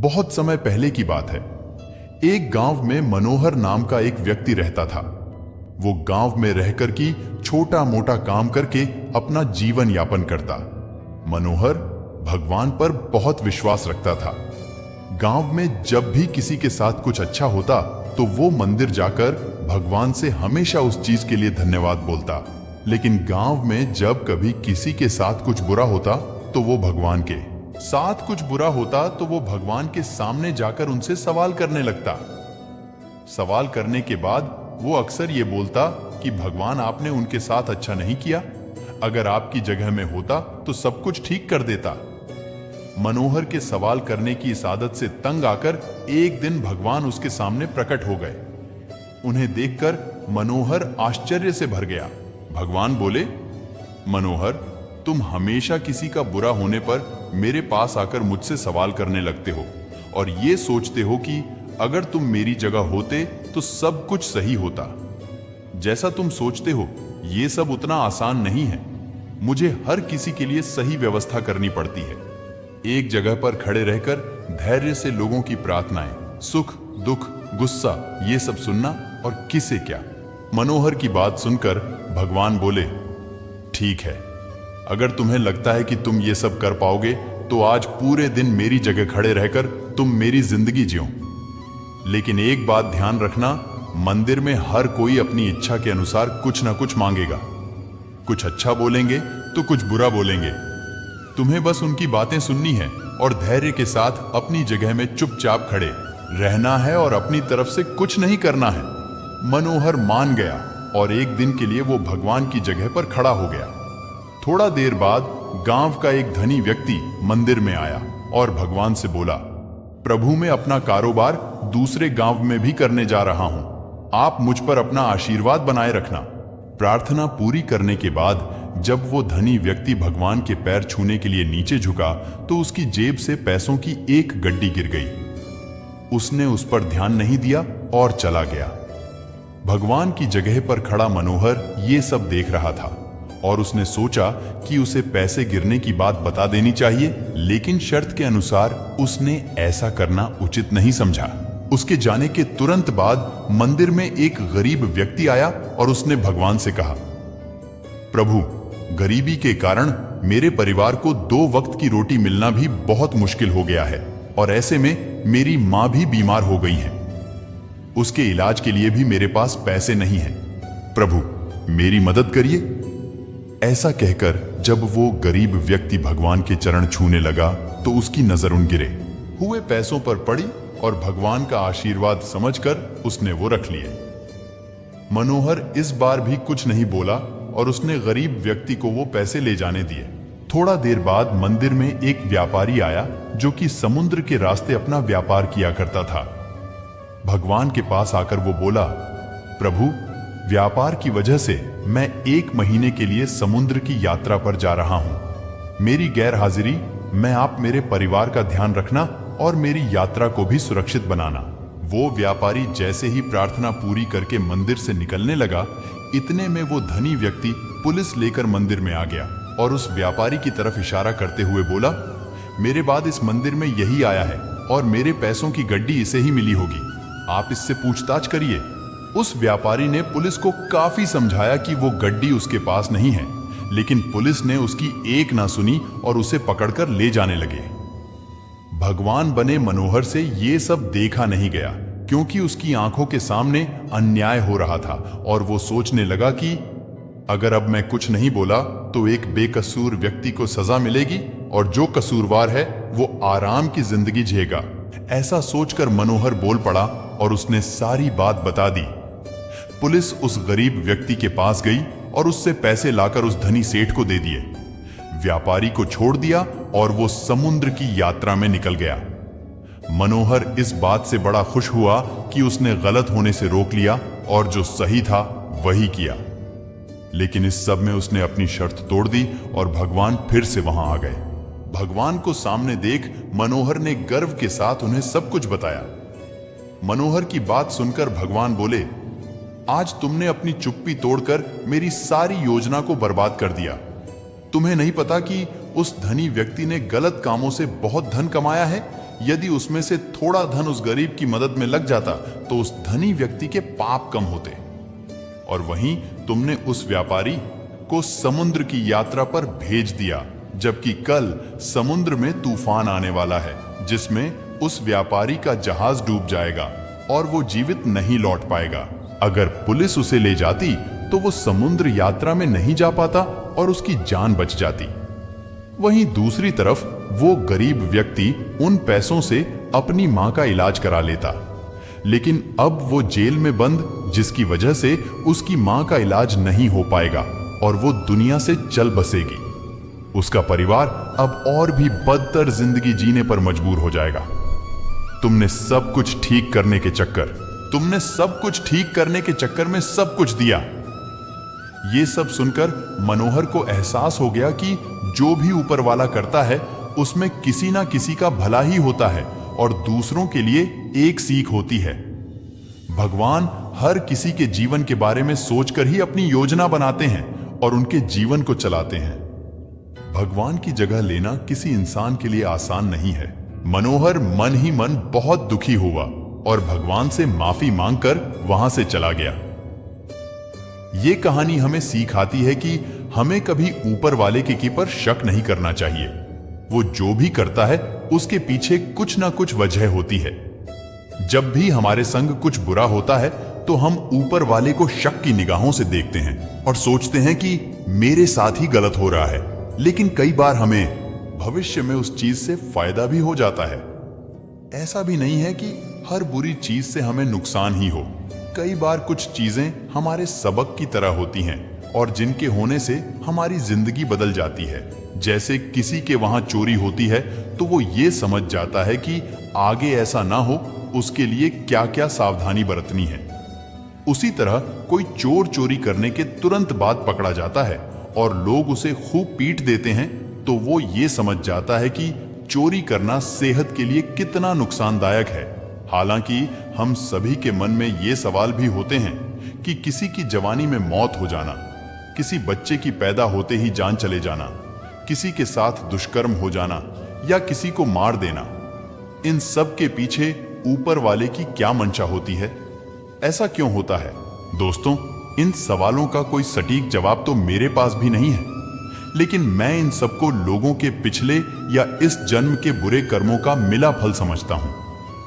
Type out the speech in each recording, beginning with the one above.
बहुत समय पहले की बात है। एक गांव में मनोहर नाम का एक व्यक्ति रहता था। वो गांव में रहकर की छोटा मोटा काम करके अपना जीवन यापन करता। मनोहर भगवान पर बहुत विश्वास रखता था। गांव में जब भी किसी के साथ कुछ अच्छा होता तो वो मंदिर जाकर भगवान से हमेशा उस चीज के लिए धन्यवाद बोलता। लेकिन गांव में जब कभी किसी के साथ कुछ बुरा होता तो वो भगवान के सामने जाकर उनसे सवाल करने लगता। सवाल करने के बाद वो अक्सर ये बोलता कि भगवान आपने उनके साथ अच्छा नहीं किया, अगर आपकी जगह में होता तो सब कुछ ठीक कर देता। मनोहर के सवाल करने की इस आदत से तंग आकर एक दिन भगवान उसके सामने प्रकट हो गए। उन्हें देखकर मनोहर आश्चर्य से भर गया। भगवान बोले, मनोहर, तुम हमेशा किसी का बुरा होने पर मेरे पास आकर मुझसे सवाल करने लगते हो और ये सोचते हो कि अगर तुम मेरी जगह होते तो सब कुछ सही होता। जैसा तुम सोचते हो ये सब उतना आसान नहीं है। मुझे हर किसी के लिए सही व्यवस्था करनी पड़ती है। एक जगह पर खड़े रहकर धैर्य से लोगों की प्रार्थनाएं, सुख दुख गुस्सा ये सब सुनना और किसे क्या। मनोहर की बात सुनकर भगवान बोले, ठीक है, अगर तुम्हें लगता है कि तुम ये सब कर पाओगे तो आज पूरे दिन मेरी जगह खड़े रहकर तुम मेरी जिंदगी जियो। लेकिन एक बात ध्यान रखना, मंदिर में हर कोई अपनी इच्छा के अनुसार कुछ ना कुछ मांगेगा। कुछ अच्छा बोलेंगे तो कुछ बुरा बोलेंगे। तुम्हें बस उनकी बातें सुननी है और धैर्य के साथ अपनी जगह में चुपचाप खड़े रहना है और अपनी तरफ से कुछ नहीं करना है। मनोहर मान गया और एक दिन के लिए वो भगवान की जगह पर खड़ा हो गया। थोड़ा देर बाद गांव का एक धनी व्यक्ति मंदिर में आया और भगवान से बोला, प्रभु, मैं अपना कारोबार दूसरे गांव में भी करने जा रहा हूं। आप मुझ पर अपना आशीर्वाद बनाए रखना। प्रार्थना पूरी करने के बाद जब वो धनी व्यक्ति भगवान के पैर छूने के लिए नीचे झुका तो उसकी जेब से पैसों की एक गड्डी गिर गई। उसने उस पर ध्यान नहीं दिया और चला गया। भगवान की जगह पर खड़ा मनोहर ये सब देख रहा था और उसने सोचा कि उसे पैसे गिरने की बात बता देनी चाहिए, लेकिन शर्त के अनुसार उसने ऐसा करना उचित नहीं समझा। उसके जाने के तुरंत बाद मंदिर में एक गरीब व्यक्ति आया और उसने भगवान से कहा, प्रभु, गरीबी के कारण मेरे परिवार को 2 वक्त की रोटी मिलना भी बहुत मुश्किल हो गया है और ऐसे में मेरी मां भी बीमार हो गई है। उसके इलाज के लिए भी मेरे पास पैसे नहीं हैं। प्रभु, मेरी मदद करिए। ऐसा कहकर जब वो गरीब व्यक्ति भगवान के चरण छूने लगा तो उसकी नजर उन गिरे हुए पैसों पर पड़ी और भगवान का आशीर्वाद समझकर उसने वो रख लिए। मनोहर इस बार भी कुछ नहीं बोला और उसने गरीब व्यक्ति को वो पैसे ले जाने दिए। थोड़ा देर बाद मंदिर में एक व्यापारी आया जो कि समुद्र के रास्ते अपना व्यापार किया करता था। भगवान के पास आकर वो बोला, प्रभु, व्यापार की वजह से मैं 1 महीने के लिए समुद्र की यात्रा पर जा रहा हूं। मेरी गैर हाजिरी में आप मेरे परिवार का ध्यान रखना और मेरी यात्रा को भी सुरक्षित बनाना। वो व्यापारी जैसे ही प्रार्थना पूरी करके मंदिर से निकलने लगा, इतने में वो धनी व्यक्ति पुलिस लेकर मंदिर में आ गया और उस व्यापारी की तरफ इशारा करते हुए बोला, मेरे बाद इस मंदिर में यही आया है और मेरे पैसों की गड्डी इसे ही मिली होगी, आप इससे पूछताछ करिए। उस व्यापारी ने पुलिस को काफी समझाया कि वो गड्डी उसके पास नहीं है, लेकिन पुलिस ने उसकी एक ना सुनी और उसे पकड़कर ले जाने लगे। भगवान बने मनोहर से ये सब देखा नहीं गया क्योंकि उसकी आंखों के सामने अन्याय हो रहा था और वो सोचने लगा कि अगर अब मैं कुछ नहीं बोला तो एक बेकसूर व्यक्ति को सजा मिलेगी और जो कसूरवार है वो आराम की जिंदगी जिएगा। ऐसा सोचकर मनोहर बोल पड़ा और उसने सारी बात बता दी। पुलिस उस गरीब व्यक्ति के पास गई और उससे पैसे लाकर उस धनी सेठ को दे दिए। व्यापारी को छोड़ दिया और वो समुद्र की यात्रा में निकल गया। मनोहर इस बात से बड़ा खुश हुआ कि उसने गलत होने से रोक लिया और जो सही था वही किया। लेकिन इस सब में उसने अपनी शर्त तोड़ दी और भगवान फिर से वहां आ गए। भगवान को सामने देख मनोहर ने गर्व के साथ उन्हें सब कुछ बताया। मनोहर की बात सुनकर भगवान बोले, आज तुमने अपनी चुप्पी तोड़कर मेरी सारी योजना को बर्बाद कर दिया। तुम्हें नहीं पता कि उस धनी व्यक्ति ने गलत कामों से बहुत धन कमाया है। यदि उसमें से थोड़ा धन उस गरीब की मदद में लग जाता तो उस धनी व्यक्ति के पाप कम होते। और वहीं तुमने उस व्यापारी को समुद्र की यात्रा पर भेज दिया, जबकि कल समुद्र में तूफान आने वाला है जिसमें उस व्यापारी का जहाज डूब जाएगा और वो जीवित नहीं लौट पाएगा। अगर पुलिस उसे ले जाती तो वो समुद्र यात्रा में नहीं जा पाता और उसकी जान बच जाती। वहीं दूसरी तरफ वो गरीब व्यक्ति उन पैसों से अपनी मां का इलाज करा लेता, लेकिन अब वो जेल में बंद, जिसकी वजह से उसकी मां का इलाज नहीं हो पाएगा और वो दुनिया से चल बसेगी। उसका परिवार अब और भी बदतर जिंदगी जीने पर मजबूर हो जाएगा। तुमने सब कुछ ठीक करने के चक्कर में सब कुछ दिया। ये सब सुनकर मनोहर को एहसास हो गया कि जो भी ऊपर वाला करता है उसमें किसी ना किसी का भला ही होता है और दूसरों के लिए एक सीख होती है। भगवान हर किसी के जीवन के बारे में सोचकर ही अपनी योजना बनाते हैं और उनके जीवन को चलाते हैं। भगवान की जगह लेना किसी इंसान के लिए आसान नहीं है। मनोहर मन ही मन बहुत दुखी हुआ और भगवान से माफी मांगकर वहां से चला गया। ये कहानी हमें सीख आती है कि हमें कभी ऊपर वाले के पर शक नहीं करना चाहिए। वो जो भी करता है उसके पीछे कुछ ना कुछ वजह होती है। जब भी हमारे संग कुछ बुरा होता है तो हम ऊपर वाले को शक की निगाहों से देखते हैं और सोचते हैं कि मेरे साथ ही गलत हो रहा है, लेकिन कई बार हमें भविष्य में उस चीज से फायदा भी हो जाता है। ऐसा भी नहीं है कि हर बुरी चीज से हमें नुकसान ही हो। कई बार कुछ चीजें हमारे सबक की तरह होती हैं और जिनके होने से हमारी जिंदगी बदल जाती है। जैसे किसी के वहां चोरी होती है तो वो ये समझ जाता है कि आगे ऐसा ना हो, उसके लिए क्या क्या सावधानी बरतनी है। उसी तरह कोई चोर चोरी करने के तुरंत बाद पकड़ा जाता है और लोग उसे खूब पीट देते हैं तो वो ये समझ जाता है कि चोरी करना सेहत के लिए कितना नुकसानदायक है। हालांकि हम सभी के मन में ये सवाल भी होते हैं कि किसी की जवानी में मौत हो जाना, किसी बच्चे की पैदा होते ही जान चले जाना, किसी के साथ दुष्कर्म हो जाना या किसी को मार देना, इन सब के पीछे ऊपर वाले की क्या मंशा होती है? ऐसा क्यों होता है? दोस्तों, इन सवालों का कोई सटीक जवाब तो मेरे पास भी नहीं है, लेकिन मैं इन सबको लोगों के पिछले या इस जन्म के बुरे कर्मों का मिला फल समझता हूं।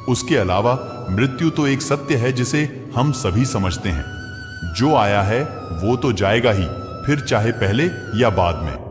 उसके अलावा मृत्यु तो एक सत्य है जिसे हम सभी समझते हैं। जो आया है वो तो जाएगा ही, फिर चाहे पहले या बाद में।